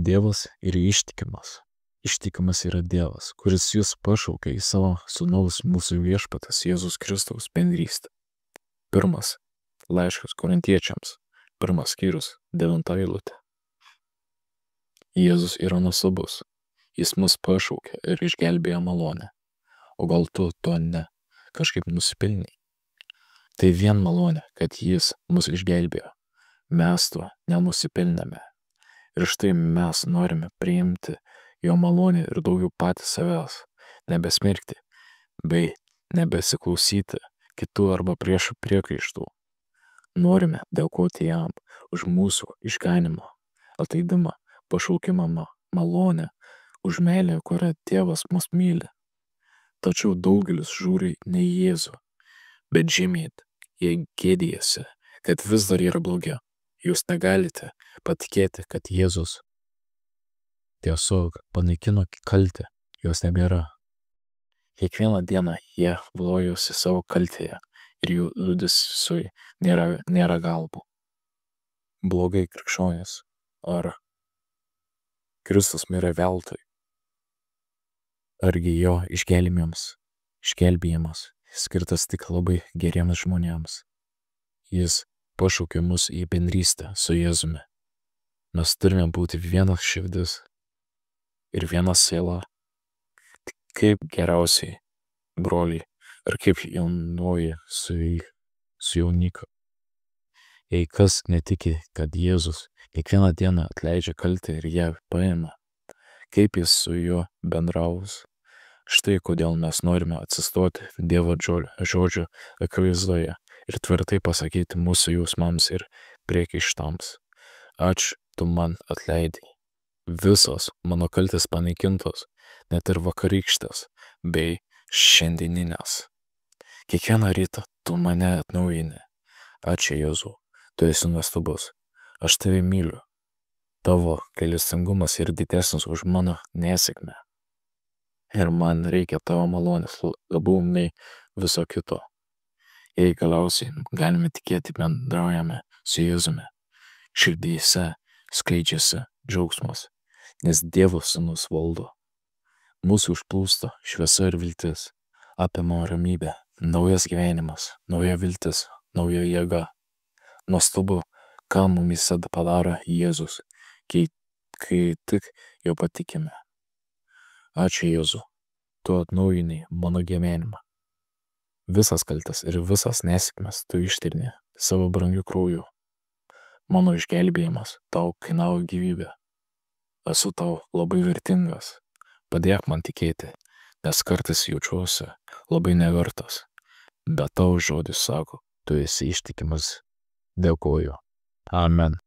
Dievas yra ištikimas. Ištikimas yra Dievas, kuris jūs pašaukė į savo sūnaus mūsų viešpaties Jėzus Kristaus bendrystę. Pirmas laiškas Korintiečiams, 1 skyrius, 9 eilutė. Jėzus yra nuostabus. Jis mus pašaukė ir išgelbėjo malonę. O gal tu to ne kažkaip nusipelnei? Tai vien malonė, kad jis mus išgelbėjo. Mes to nenusipelnėme. Ir štai mes norime priimti jo malonę ir daugiau patys savęs, nebesmerkti, bei nebesiklausyti kitų arba priešų priekaištų. Norime dėkoti jam už mūsų išganimą, atleidimą, pašaukimą, malonę, už meilę, kurią Tėvas mus myli. Tačiau daugelis žiūri ne į Jėzų, bet žemyn, jie gėdijasi, kad vis dar yra blogi. Jūs negalite patikėti, kad Jėzus tiesiog panaikino kaltę, jos nebėra. Kiekvieną dieną jie vlojosi savo kaltėje ir jų liūdesiui nėra galbų. Blogai krikščionys, ar Kristus mirė veltui? Argi jo išgelbėjimas skirtas tik labai geriems žmonėms? Jis pašaukė mus į bendrystę su Jėzumi. Mes turime būti vienas širdis ir viena siela. Kaip geriausiai broliai, ar kaip jaunoji su jauniku. Jei kas netiki, kad Jėzus kiekvieną dieną atleidžia kaltę ir ją paima, kaip jis su juo bendraus? Štai kodėl mes norime atsistoti Dievo žodžio akivaizdoje ir tvirtai pasakyti mūsų jausmams ir priekaištams. Ačiū, tu man atleidai. Visos mano kaltės panaikintos, net ir vakarykštės bei šiandieninės. Kiekvieną rytą tu mane atnaujini. Ačiū, Jėzau, tu esi nuostabus. Aš tave myliu. Tavo gailestingumas yra didesnis už mano nesėkmę. Ir man reikia tavo malonės labiau nei viso kito. Jei galiausiai galime tikėti bendraujame su Jėzumi, širdyse skleidžiasi džiaugsmas, nes Dievo sūnus valdo. Mūsų užplūsta šviesa ir viltis, apima ramybė, naujas gyvenimas, nauja viltis, nauja jėga. Nuostabu, ką mumyse padaro Jėzus, kai tik jo patikime. Ačiū, Jėzau, tu atnaujinai mano gyvenimą. Visas kaltes ir visas nesėkmes tu ištirni savo brangiu krauju. Mano išgelbėjimas tau kainavo gyvybę. Esu tau labai vertingas. Padėk man tikėti, nes kartais jaučiuosi labai nevertas. Bet tavo žodis sako, tu esi ištikimas. Dėkoju. Amen.